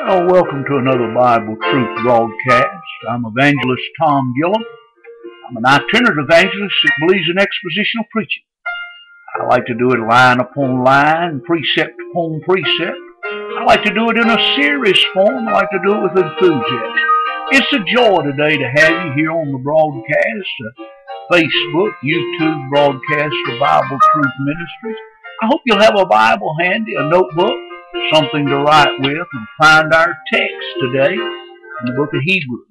Well, welcome to another Bible Truth broadcast. I'm Evangelist Tom Gillum. I'm an itinerant evangelist that believes in expositional preaching. I like to do it line upon line, precept upon precept. I like to do it in a serious form. I like to do it with enthusiasm. It's a joy today to have you here on the broadcast, Facebook, YouTube broadcast for Bible Truth Ministries. I hope you'll have a Bible handy, a notebook, something to write with, and find our text today in the book of Hebrews,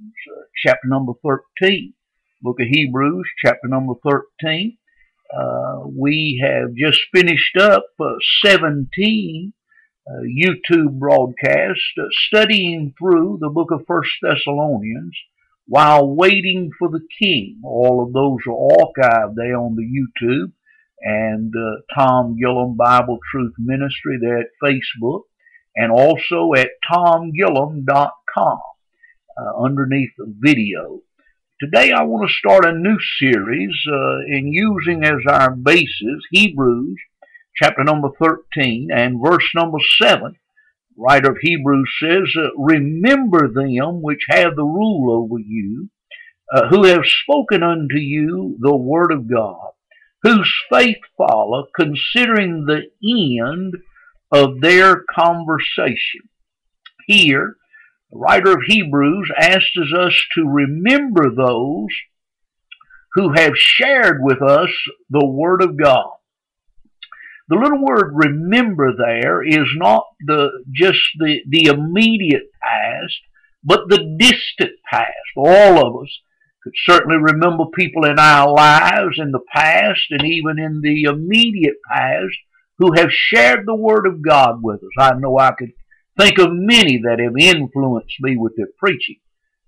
chapter number 13. Book of Hebrews, chapter number 13. We have just finished up 17 YouTube broadcasts studying through the book of 1 Thessalonians while waiting for the King. All of those are archived there on the YouTube and Tom Gillum Bible Truth Ministry there at Facebook, and also at tomgillum.com underneath the video. Today I want to start a new series in using as our basis Hebrews chapter number 13 and verse number 7. The writer of Hebrews says, "Remember them which have the rule over you, who have spoken unto you the word of God, whose faith follow, considering the end of their conversation." Here, the writer of Hebrews asks us to remember those who have shared with us the Word of God. The little word remember there is not just the immediate past, but the distant past. All of us could certainly remember people in our lives in the past and even in the immediate past who have shared the Word of God with us. I know I could think of many that have influenced me with their preaching.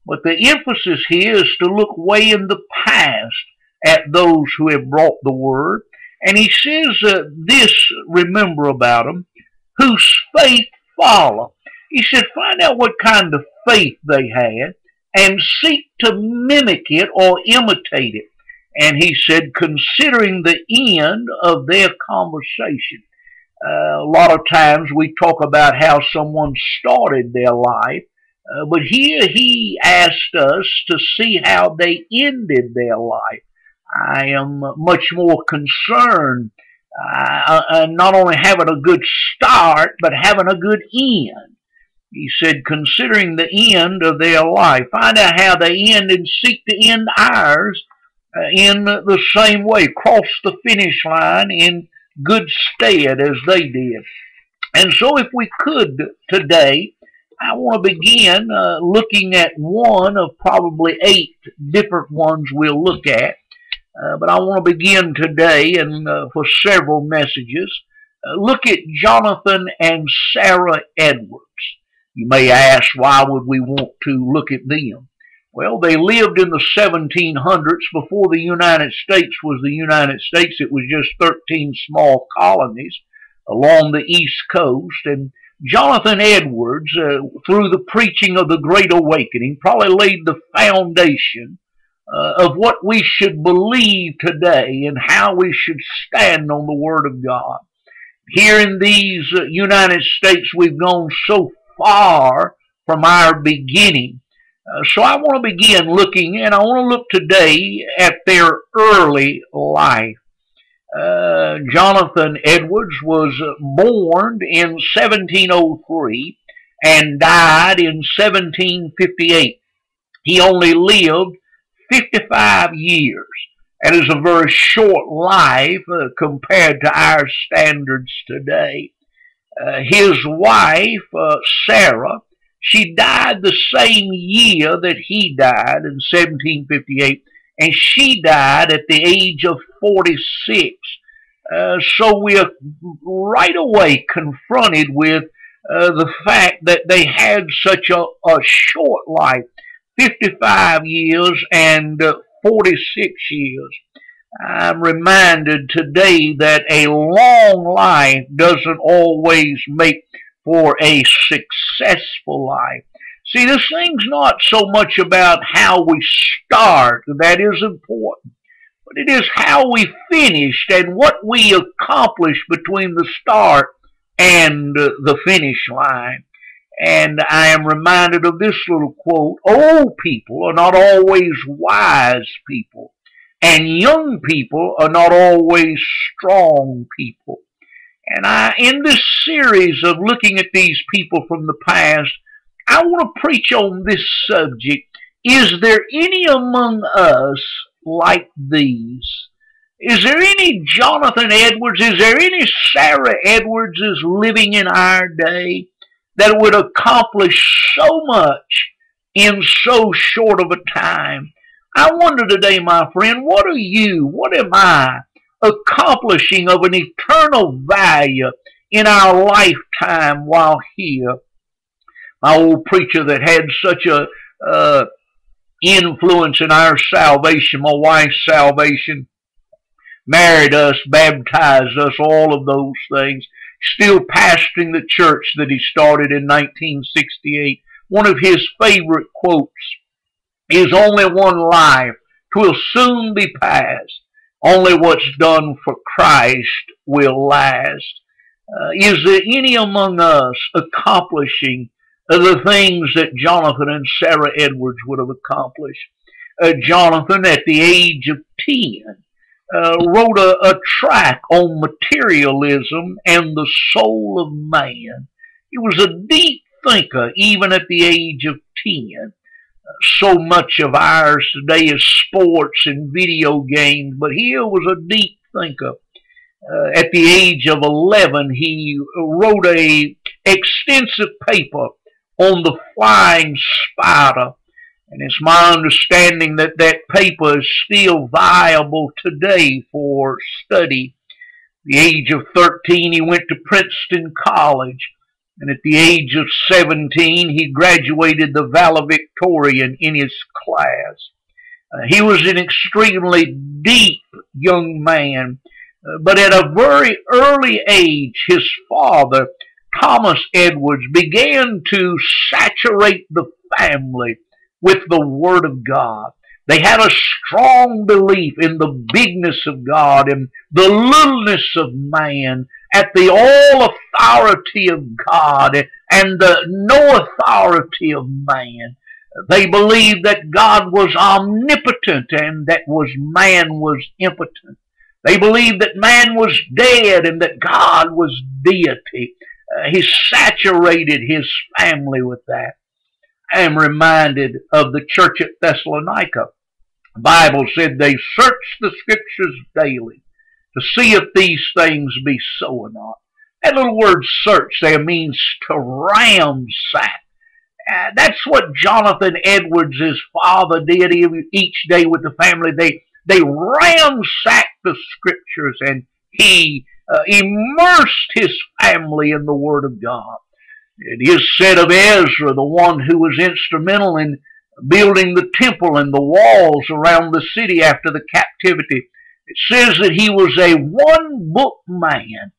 But the emphasis here is to look way in the past at those who have brought the Word. And he says this, remember about them, whose faith follow. He said, find out what kind of faith they had and seek to mimic it or imitate it. And he said, considering the end of their conversation. A lot of times we talk about how someone started their life, but here he asked us to see how they ended their life. I am much more concerned not only having a good start, but having a good end. He said, considering the end of their life, find out how they end and seek to end ours in the same way. Cross the finish line in good stead as they did. And so if we could today, I want to begin looking at one of probably 8 different ones we'll look at. But I want to begin today and for several messages, look at Jonathan and Sarah Edwards. You may ask, why would we want to look at them? Well, they lived in the 1700s before the United States was the United States. It was just 13 small colonies along the East Coast. And Jonathan Edwards, through the preaching of the Great Awakening, probably laid the foundation of what we should believe today and how we should stand on the Word of God. Here in these United States, we've gone so far from our beginning. So I want to begin looking, and I want to look today at their early life. Jonathan Edwards was born in 1703 and died in 1758. He only lived 55 years. That is a very short life compared to our standards today. His wife, Sarah, she died the same year that he died in 1758, and she died at the age of 46. So we are right away confronted with the fact that they had such a short life, 55 years and 46 years. I'm reminded today that a long life doesn't always make for a successful life. See, this thing's not so much about how we start, that is important, but it is how we finished and what we accomplished between the start and the finish line. And I am reminded of this little quote: old people are not always wise people, and young people are not always strong people. And in this series of looking at these people from the past, I want to preach on this subject. Is there any among us like these? Is there any Jonathan Edwards? Is there any Sarah Edwardses living in our day that would accomplish so much in so short of a time? I wonder today, my friend, what are you, what am I accomplishing of an eternal value in our lifetime while here? My old preacher that had such a influence in our salvation, my wife's salvation, married us, baptized us, all of those things, still pastoring the church that he started in 1968. One of his favorite quotes is, "Only one life, 'twill soon be past. Only what's done for Christ will last." Is there any among us accomplishing the things that Jonathan and Sarah Edwards would have accomplished? Jonathan, at the age of 10, wrote a tract on materialism and the soul of man. He was a deep thinker even at the age of 10. So much of ours today is sports and video games, but he was a deep thinker. At the age of 11, he wrote a extensive paper on the flying spider. And it's my understanding that that paper is still viable today for study. At the age of 13, he went to Princeton College. And at the age of 17, he graduated the valedictorian in his class. He was an extremely deep young man. But at a very early age, his father, Thomas Edwards, began to saturate the family with the Word of God. They had a strong belief in the bigness of God and the littleness of man, at the all authority of God and the no authority of man. They believed that God was omnipotent and that man was impotent. They believed that man was dead and that God was deity. He saturated his family with that. I am reminded of the church at Thessalonica. The Bible said they searched the scriptures daily to see if these things be so or not. That little word search there means to ransack. That's what Jonathan Edwards' father did each day with the family. They ransacked the scriptures, and he immersed his family in the Word of God. It is said of Ezra, the one who was instrumental in building the temple and the walls around the city after the captivity, it says that he was a one-book man.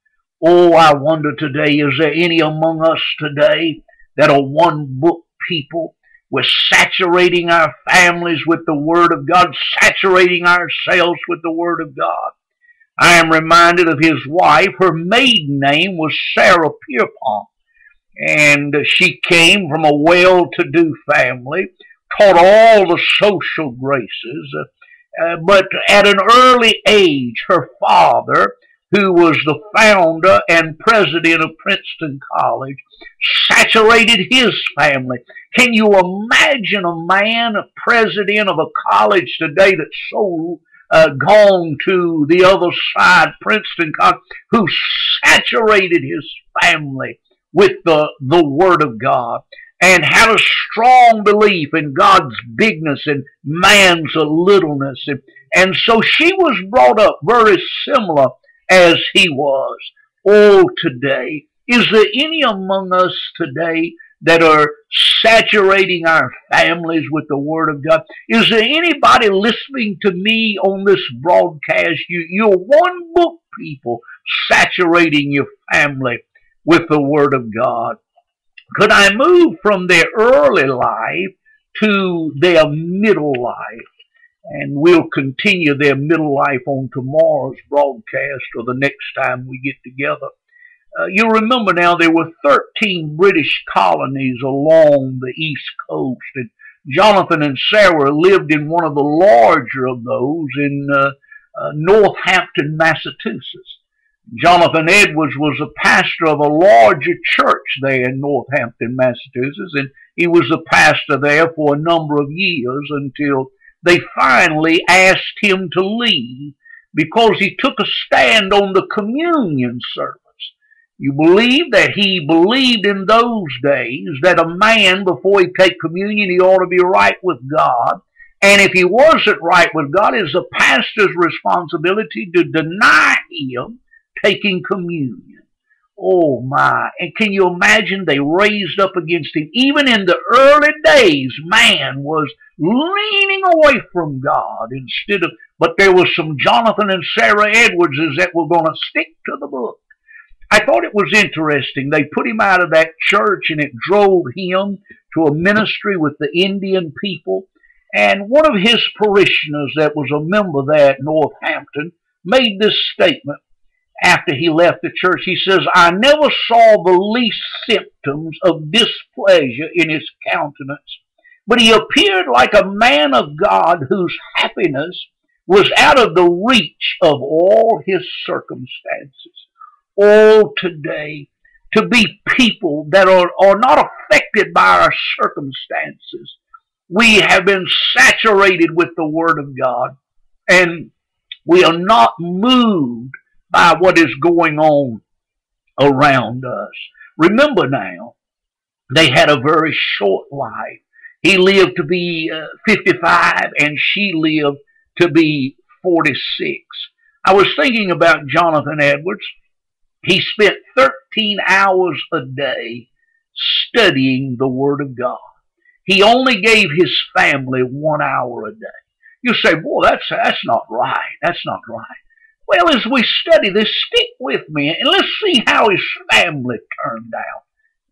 Oh, I wonder today, is there any among us today that are one-book people? We're saturating our families with the Word of God, saturating ourselves with the Word of God. I am reminded of his wife. Her maiden name was Sarah Pierpont, and she came from a well-to-do family, taught all the social graces, but at an early age, her father, who was the founder and president of Princeton College, saturated his family. Can you imagine a man, a president of a college today that's so gone to the other side, Princeton College, who saturated his family with the Word of God and had a strong belief in God's bigness and man's littleness? And so she was brought up very similar as he was. Oh, today, is there any among us today that are saturating our families with the Word of God? Is there anybody listening to me on this broadcast? You're one book people saturating your family with the Word of God. Could I move from their early life to their middle life? And we'll continue their middle life on tomorrow's broadcast or the next time we get together. You remember now there were 13 British colonies along the East Coast, and Jonathan and Sarah lived in one of the larger of those in Northampton, Massachusetts. Jonathan Edwards was a pastor of a larger church there in Northampton, Massachusetts, and he was a pastor there for a number of years until they finally asked him to leave because he took a stand on the communion service. You believe that he believed in those days that a man, before he take communion, he ought to be right with God. And if he wasn't right with God, it's a pastor's responsibility to deny him taking communion. Oh my. And can you imagine they raised up against him? Even in the early days, man was leaning away from God but there was some Jonathan and Sarah Edwardses that were going to stick to the book. I thought it was interesting. They put him out of that church and it drove him to a ministry with the Indian people. And one of his parishioners that was a member there at Northampton made this statement after he left the church. He says, "I never saw the least symptoms of displeasure in his countenance, but he appeared like a man of God whose happiness was out of the reach of all his circumstances." Oh, today, to be people that are not affected by our circumstances. We have been saturated with the Word of God, and we are not moved by what is going on around us. Remember now, they had a very short life. He lived to be 55, and she lived to be 46. I was thinking about Jonathan Edwards. He spent 13 hours a day studying the Word of God. He only gave his family 1 hour a day. You say, boy, that's not right. That's not right. Well, as we study this, stick with me and let's see how his family turned out.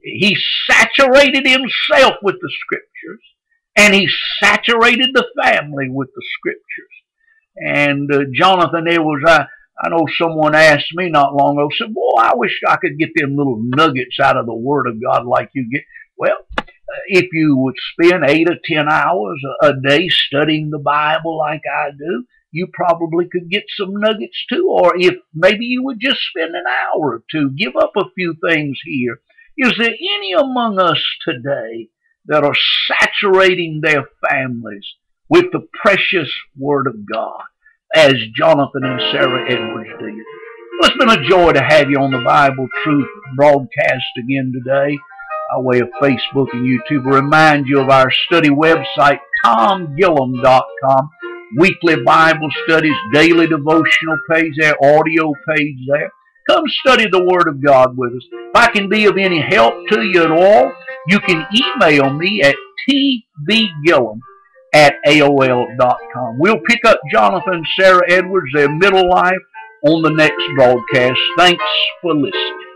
He saturated himself with the Scriptures, and he saturated the family with the Scriptures. And Jonathan Edwards, I know someone asked me not long ago, said, boy, I wish I could get them little nuggets out of the Word of God like you get. Well, if you would spend 8 or 10 hours a day studying the Bible like I do, you probably could get some nuggets too. Or if maybe you would just spend an hour or two, give up a few things here. Is there any among us today that are saturating their families with the precious Word of God, as Jonathan and Sarah Edwards did? Well, it's been a joy to have you on the Bible Truth broadcast again today, by way of Facebook and YouTube. I remind you of our study website, TomGillum.com. Weekly Bible studies, daily devotional page there, audio page there. Come study the Word of God with us. If I can be of any help to you at all, you can email me at tbgillum@aol.com. We'll pick up Jonathan and Sarah Edwards, their middle life, on the next broadcast. Thanks for listening.